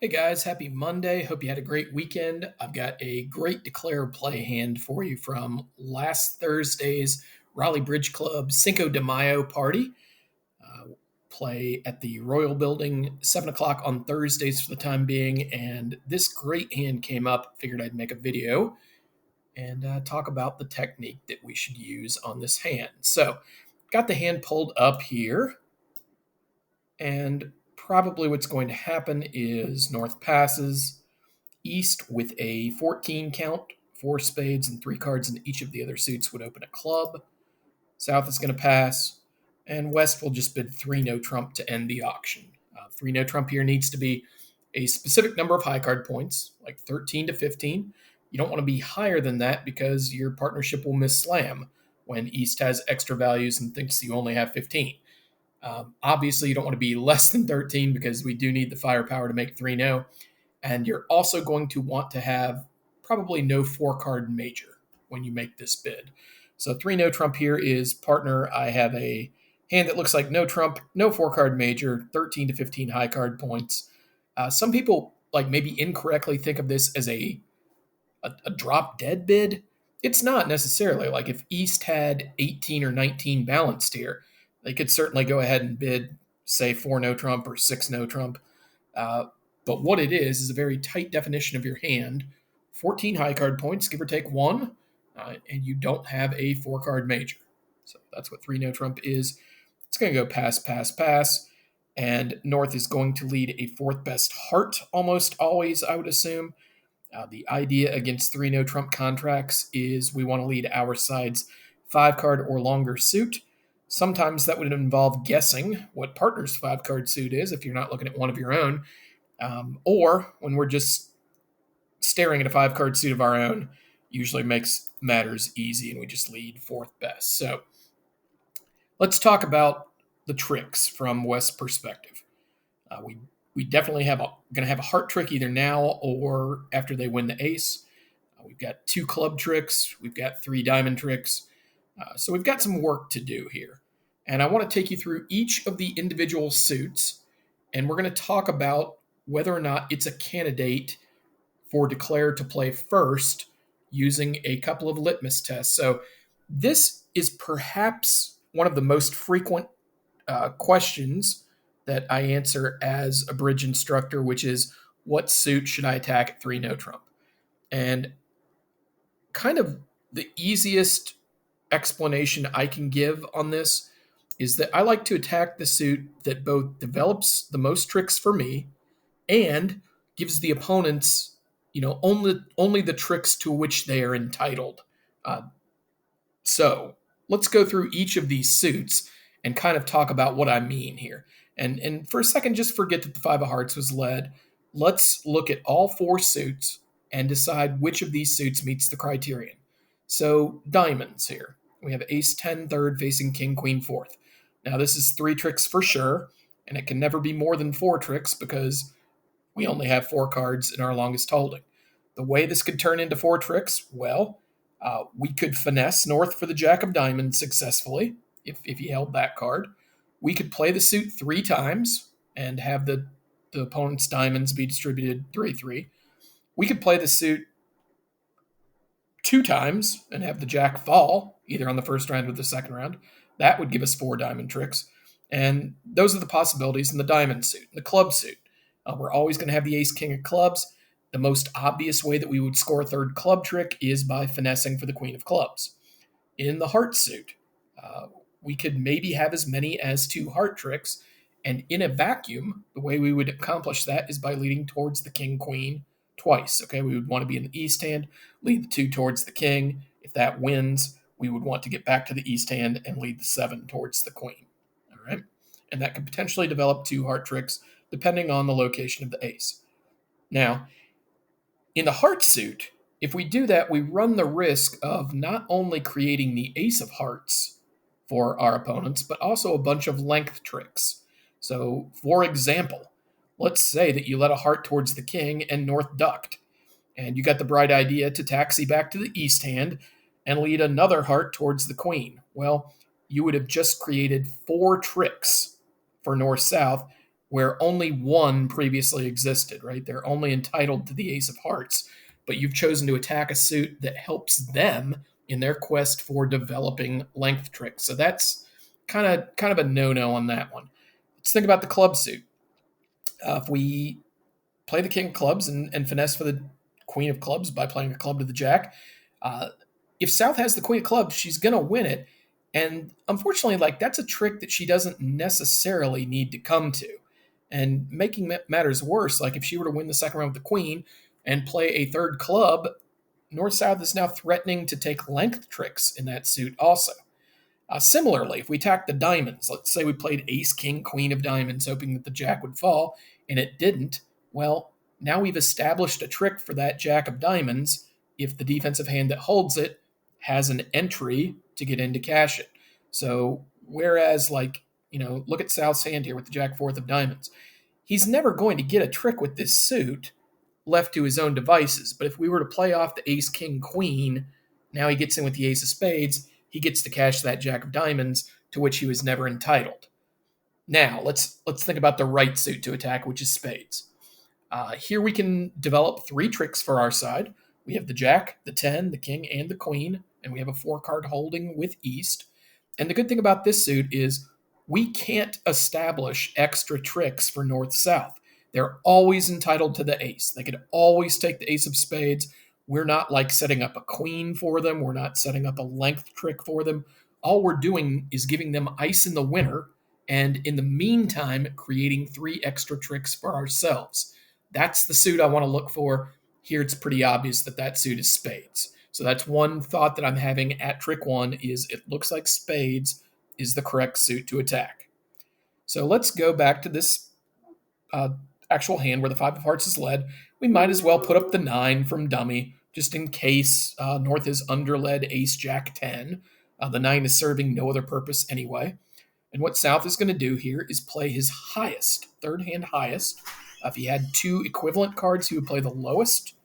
Hey guys, happy Monday. Hope you had a great weekend. I've got a great declare play hand for you from last Thursday's Raleigh Bridge Club Cinco de Mayo party. Uh, Play at the Royal Building, 7 o'clock on Thursdays for the time being. And this great hand came up. Figured I'd make a video and talk about the technique that we should use on this hand. So, got the hand pulled up here. And probably what's going to happen is North passes, East with a 14 count, four spades and three cards in each of the other suits would open a club. South is going to pass, and West will just bid 3 no trump to end the auction. 3 no trump here needs to be a specific number of high card points, like 13 to 15. You don't want to be higher than that because your partnership will miss slam when East has extra values and thinks you only have 15. Obviously, you don't want to be less than 13 because we do need the firepower to make 3 no. And you're also going to want to have probably no 4 card major when you make this bid. So 3 no trump here is partner. I have a hand that looks like no trump, no 4 card major, 13 to 15 high card points. Some people like maybe incorrectly think of this as a drop dead bid. It's not necessarily. Like if East had 18 or 19 balanced here, they could certainly go ahead and bid, say, 4 no trump or 6 no trump. But what it is a very tight definition of your hand. 14 high card points, give or take one, and you don't have a 4 card major. So that's what 3 no trump is. It's going to go pass, pass, pass. And North is going to lead a fourth best heart almost always, I would assume. The idea against 3 no trump contracts is we want to lead our side's 5 card or longer suit. Sometimes that would involve guessing what partner's 5 card suit is if you're not looking at one of your own. Or when we're just staring at a 5 card suit of our own, usually makes matters easy and we just lead fourth best. So let's talk about the tricks from West's perspective. We definitely going to have a heart trick either now or after they win the ace. We've got 2 club tricks. We've got 3 diamond tricks. So we've got some work to do here. And I want to take you through each of the individual suits, and we're going to talk about whether or not it's a candidate for declare to play first using a couple of litmus tests. So this is perhaps one of the most frequent questions that I answer as a bridge instructor, which is what suit should I attack at 3 no trump? And kind of the easiest explanation I can give on this is that I like to attack the suit that both develops the most tricks for me and gives the opponents, only the tricks to which they are entitled. So let's go through each of these suits and kind of talk about what I mean here. And for a second, just forget that the 5 of hearts was led. Let's look at all 4 suits and decide which of these suits meets the criterion. So diamonds here. We have ace 10 third facing king queen fourth. Now this is 3 tricks for sure, and it can never be more than 4 tricks because we only have 4 cards in our longest holding. The way this could turn into 4 tricks, well, we could finesse North for the jack of diamonds successfully if he held that card. We could play the suit 3 times and have the opponent's diamonds be distributed 3-3. We could play the suit 2 times and have the jack fall, either on the first round or the second round. That would give us 4 diamond tricks. And those are the possibilities in the diamond suit. The club suit, we're always going to have the ace king of clubs. The most obvious way that we would score a third club trick is by finessing for the queen of clubs. In the heart suit, we could maybe have as many as 2 heart tricks. And in a vacuum, the way we would accomplish that is by leading towards the king queen twice. Okay, we would want to be in the east hand, lead the 2 towards the king. If that wins, we would want to get back to the east hand and lead the 7 towards the queen. All right, and that could potentially develop 2 heart tricks depending on the location of the ace. Now, in the heart suit, if we do that, we run the risk of not only creating the ace of hearts for our opponents, but also a bunch of length tricks. So, for example, let's say that you let a heart towards the king and North ducked, and you got the bright idea to taxi back to the east hand and lead another heart towards the queen. Well, you would have just created 4 tricks for north-south, where only one previously existed, right? They're only entitled to the ace of hearts, but you've chosen to attack a suit that helps them in their quest for developing length tricks. So that's kind of a no-no on that one. Let's think about the club suit. If we play the king of clubs and finesse for the queen of clubs by playing a club to the jack, uh, if South has the queen of clubs, she's going to win it. And unfortunately, like that's a trick that she doesn't necessarily need to come to. And making matters worse, like if she were to win the second round with the queen and play a third club, North South is now threatening to take length tricks in that suit also. Similarly, if we attack the diamonds, let's say we played ace, king, queen of diamonds, hoping that the jack would fall, and it didn't, well, now we've established a trick for that jack of diamonds if the defensive hand that holds it has an entry to get in to cash it. So, whereas, like, look at South's hand here with the jack fourth of diamonds. He's never going to get a trick with this suit left to his own devices. But if we were to play off the ace, king, queen, now he gets in with the ace of spades. He gets to cash that jack of diamonds to which he was never entitled. Now let's think about the right suit to attack, which is spades. Here we can develop three tricks for our side. We have the jack, the 10, the king, and the queen, and we have a 4-card holding with East. And the good thing about this suit is we can't establish extra tricks for North South. They're always entitled to the ace. They could always take the ace of spades. We're not like setting up a queen for them. We're not setting up a length trick for them. All we're doing is giving them ice in the winter, and in the meantime, creating three extra tricks for ourselves. That's the suit I want to look for. Here it's pretty obvious that that suit is spades. So that's one thought that I'm having at trick one is it looks like spades is the correct suit to attack. So let's go back to this uh, actual hand where the five of hearts is led. We might as well put up the 9 from dummy just in case North is underled ace jack 10. The 9 is serving no other purpose anyway. And what South is going to do here is play his highest, third hand highest. If he had two equivalent cards, he would play the lowest,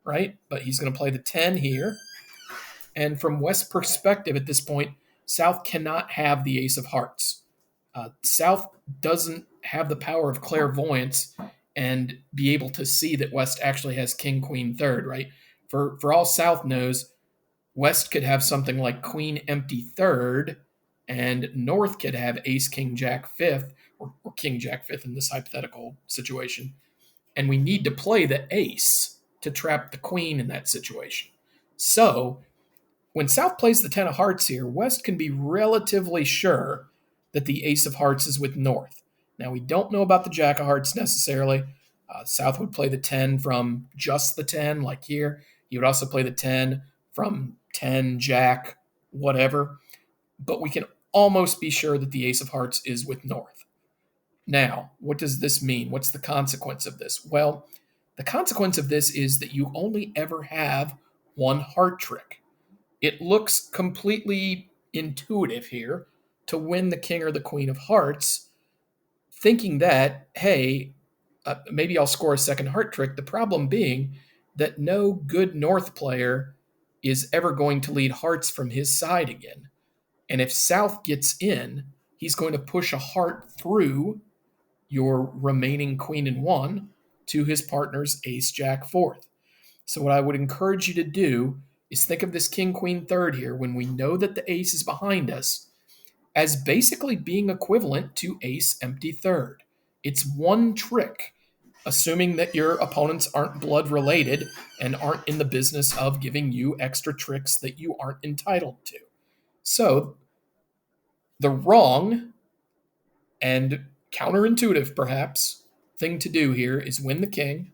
right? But he's going to play the 10 here. And from West's perspective at this point, South cannot have the ace of hearts. South doesn't have the power of clairvoyance and be able to see that West actually has king, queen, third, right? For all South knows, West could have something like queen, empty, third, and North could have ace, king, jack, fifth, or king, jack, fifth in this hypothetical situation. And we need to play the ace to trap the queen in that situation. So when South plays the 10 of hearts here, West can be relatively sure that the ace of hearts is with North. Now, we don't know about the jack of hearts necessarily. South would play the 10 from just the 10, like here. He would also play the 10 from 10, jack, whatever. But we can almost be sure that the ace of hearts is with North. Now, what does this mean? What's the consequence of this? Well, the consequence of this is that you only ever have one heart trick. It looks completely intuitive here to win the king or the queen of hearts, thinking that, hey, maybe I'll score a second heart trick. The problem being that no good North player is ever going to lead hearts from his side again. And if South gets in, he's going to push a heart through your remaining queen and 1 to his partner's ace, jack, fourth. So what I would encourage you to do is think of this king, queen, third here when we know that the ace is behind us as basically being equivalent to ace, empty, third. It's one trick, assuming that your opponents aren't blood related and aren't in the business of giving you extra tricks that you aren't entitled to. So the wrong and counterintuitive, perhaps, thing to do here is win the king,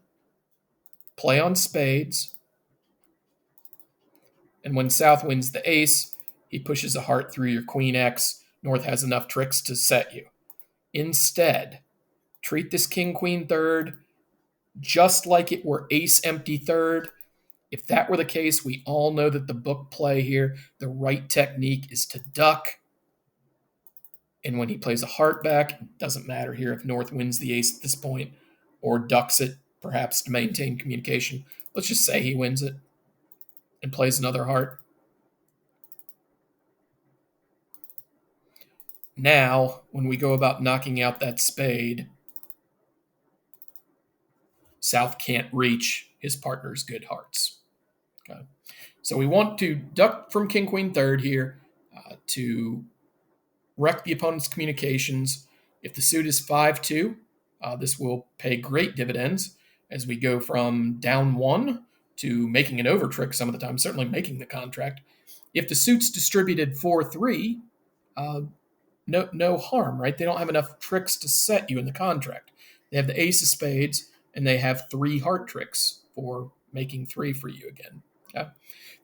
play on spades, and when South wins the ace, he pushes a heart through your queen X. North has enough tricks to set you. Instead, treat this king, queen, third just like it were ace, empty, third. If that were the case, we all know that the book play here, the right technique is to duck. And when he plays a heart back, it doesn't matter here if North wins the ace at this point or ducks it, perhaps to maintain communication. Let's just say he wins it and plays another heart. Now, when we go about knocking out that spade, South can't reach his partner's good hearts. Okay. So we want to duck from king, queen, third here to wreck the opponent's communications. If the suit is 5-2, this will pay great dividends as we go from down one to making an over trick some of the time, certainly making the contract. If the suit's distributed 4-3, no harm, right? They don't have enough tricks to set you in the contract. They have the ace of spades, and they have 3 heart tricks for making 3 for you again. Okay?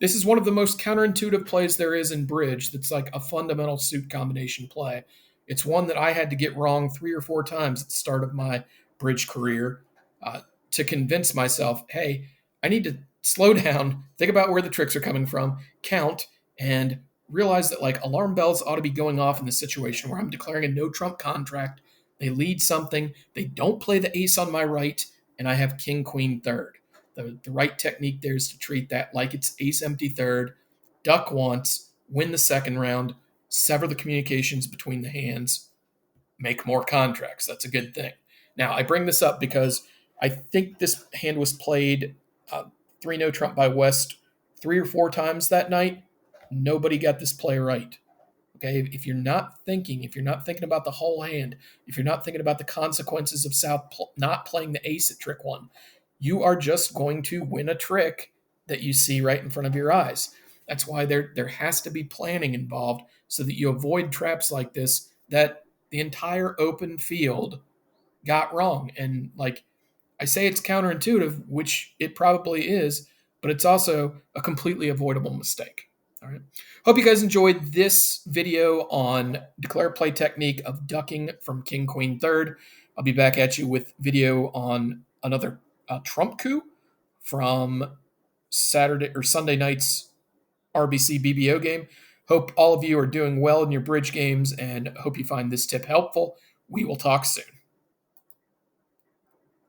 This is one of the most counterintuitive plays there is in bridge. That's like a fundamental suit combination play. It's one that I had to get wrong 3 or 4 times at the start of my bridge career uh, to convince myself, hey, I need to slow down, think about where the tricks are coming from, count, and realize that like alarm bells ought to be going off in this situation where I'm declaring a no trump contract. They lead something. They don't play the ace on my right, and I have king, queen, third. The right technique there is to treat that like it's ace empty third, duck once, win the second round, sever the communications between the hands, make more contracts. That's a good thing. Now, I bring this up because I think this hand was played 3 no trump by West 3 or 4 times that night. Nobody got this play right. Okay, if you're not thinking about the whole hand, if you're not thinking about the consequences of South not playing the ace at trick 1, you are just going to win a trick that you see right in front of your eyes. That's why there has to be planning involved so that you avoid traps like this that the entire open field got wrong. And like I say, it's counterintuitive, which it probably is, but it's also a completely avoidable mistake. All right. Hope you guys enjoyed this video on declare play technique of ducking from king, queen, third. I'll be back at you with video on another trump coup from Saturday or Sunday night's RBC BBO game. Hope all of you are doing well in your bridge games and hope you find this tip helpful. We will talk soon.